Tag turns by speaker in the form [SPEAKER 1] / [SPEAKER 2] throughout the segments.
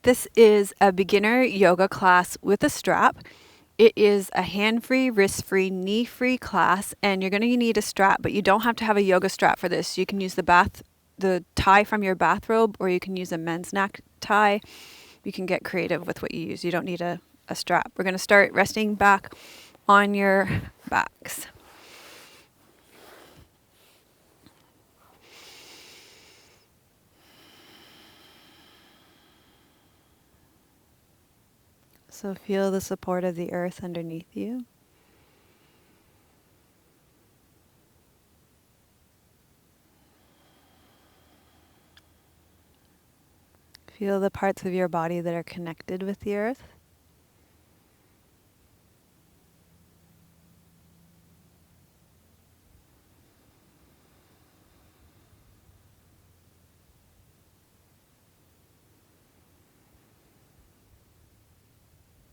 [SPEAKER 1] This is a beginner yoga class with a strap. It is a hand-free, wrist-free, knee-free class, and you're going to need a strap, but you don't have to have a yoga strap for this. You can use the tie from your bathrobe, or you can use a men's necktie. You can get creative with what you use. You don't need a strap. We're going to start resting back on your backs. So feel the support of the earth underneath you. Feel the parts of your body that are connected with the earth.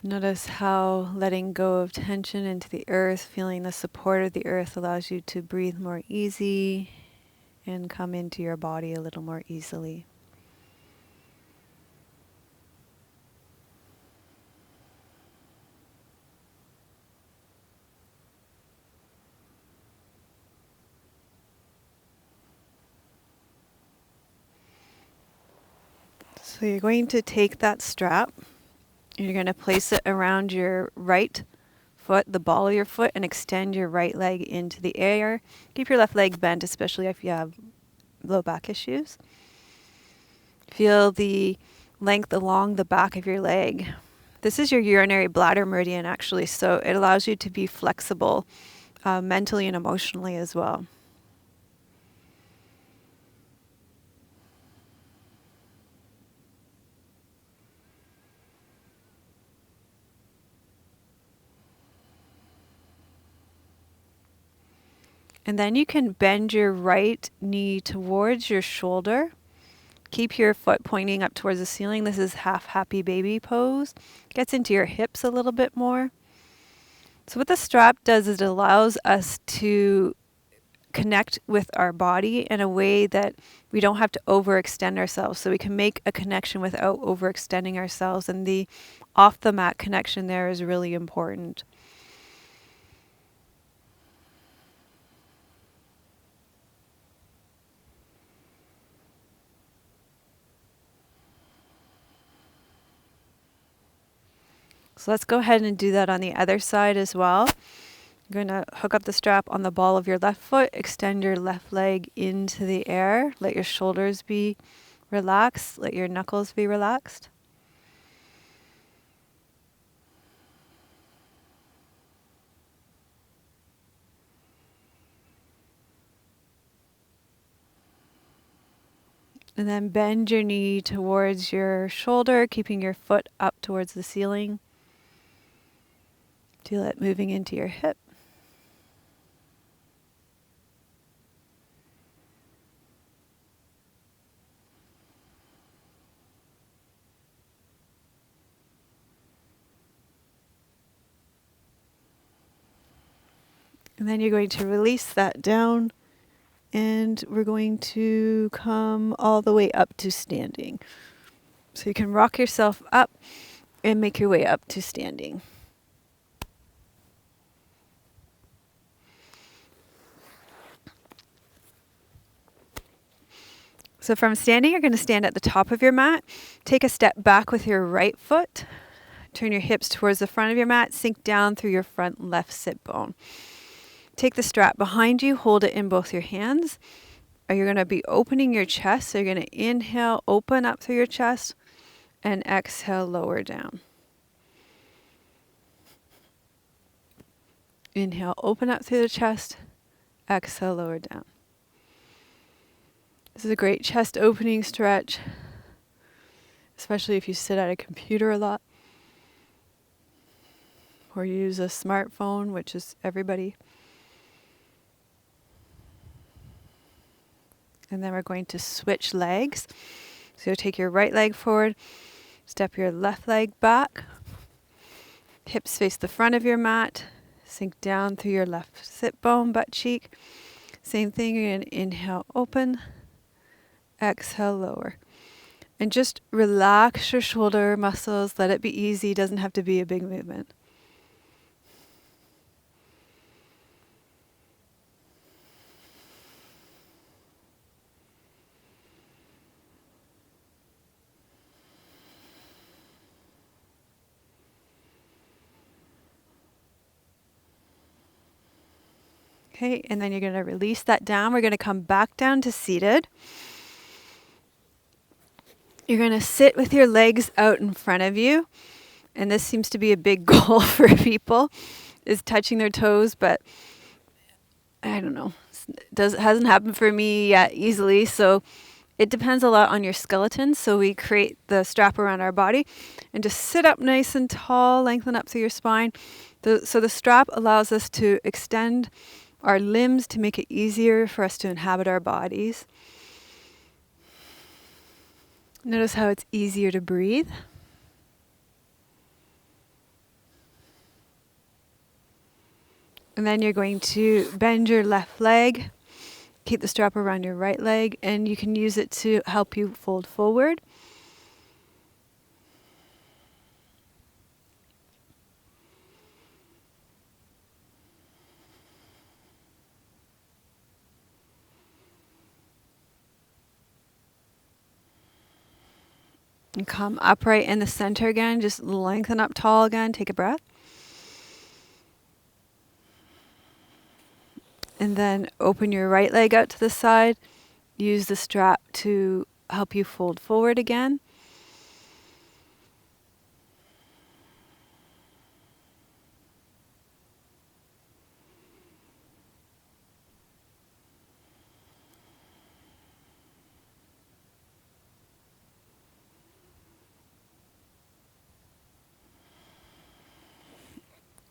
[SPEAKER 1] Notice how letting go of tension into the earth, feeling the support of the earth allows you to breathe more easy and come into your body a little more easily. So you're going to take that strap, you're going to place it around your right foot, the ball of your foot, and extend your right leg into the air. Keep your left leg bent, especially if you have low back issues. Feel the length along the back of your leg. This is your urinary bladder meridian, actually, so it allows you to be flexible mentally and emotionally as well. And then you can bend your right knee towards your shoulder. Keep your foot pointing up towards the ceiling. This is half happy baby pose. Gets into your hips a little bit more. So what the strap does is it allows us to connect with our body in a way that we don't have to overextend ourselves. So we can make a connection without overextending ourselves. And the off the mat connection there is really important. So let's go ahead and do that on the other side as well. You're going to hook up the strap on the ball of your left foot, extend your left leg into the air, let your shoulders be relaxed, let your knuckles be relaxed. And then bend your knee towards your shoulder, keeping your foot up towards the ceiling. Feel it moving into your hip. And then you're going to release that down, and we're going to come all the way up to standing. So you can rock yourself up and make your way up to standing. So from standing, you're going to stand at the top of your mat. Take a step back with your right foot. Turn your hips towards the front of your mat. Sink down through your front left sit bone. Take the strap behind you. Hold it in both your hands. You're going to be opening your chest. So you're going to inhale, open up through your chest, and exhale, lower down. Inhale, open up through the chest. Exhale, lower down. This is a great chest opening stretch, especially if you sit at a computer a lot or use a smartphone, which is everybody. And then we're going to switch legs. So take your right leg forward, step your left leg back, hips face the front of your mat, sink down through your left sit bone, butt cheek. Same thing, you're going to inhale, open, exhale, lower. And just relax your shoulder muscles. Let it be easy. Doesn't have to be a big movement. Okay, and then you're going to release that down. We're going to come back down to seated. You're going to sit with your legs out in front of you. And this seems to be a big goal for people, is touching their toes, but I don't know. It hasn't happened for me yet easily, so it depends a lot on your skeleton. So we create the strap around our body and just sit up nice and tall, lengthen up through your spine. So the strap allows us to extend our limbs to make it easier for us to inhabit our bodies. Notice how it's easier to breathe. And then you're going to bend your left leg, keep the strap around your right leg, and you can use it to help you fold forward. And come upright in the center again. Just lengthen up tall again. Take a breath. And then open your right leg out to the side. Use the strap to help you fold forward again.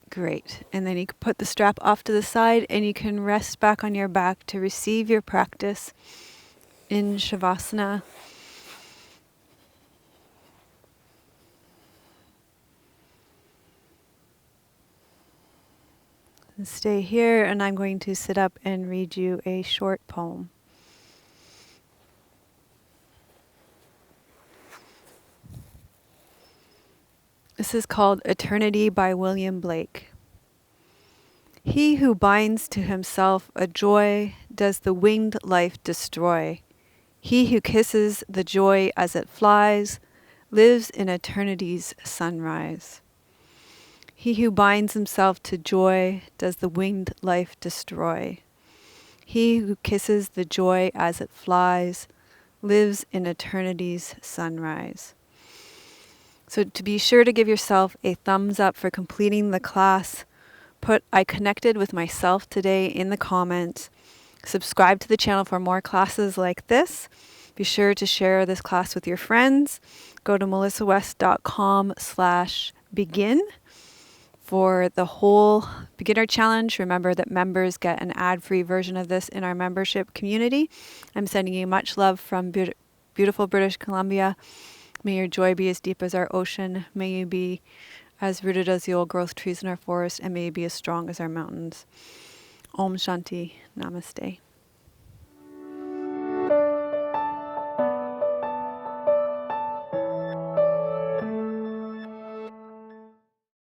[SPEAKER 1] Great. And then you can put the strap off to the side and you can rest back on your back to receive your practice in Shavasana. And stay here, and I'm going to sit up and read you a short poem. This is called Eternity by William Blake. He who binds to himself a joy does the winged life destroy. He who kisses the joy as it flies lives in eternity's sunrise. He who binds himself to joy does the winged life destroy. He who kisses the joy as it flies lives in eternity's sunrise. So to be sure to give yourself a thumbs up for completing the class, put I connected with myself today in the comments. Subscribe to the channel for more classes like this. Be sure to share this class with your friends. Go to melissawest.com/begin for the whole beginner challenge. Remember that members get an ad-free version of this in our membership community. I'm sending you much love from beautiful British Columbia. May your joy be as deep as our ocean. May you be as rooted as the old growth trees in our forest, and may you be as strong as our mountains. Om Shanti. Namaste.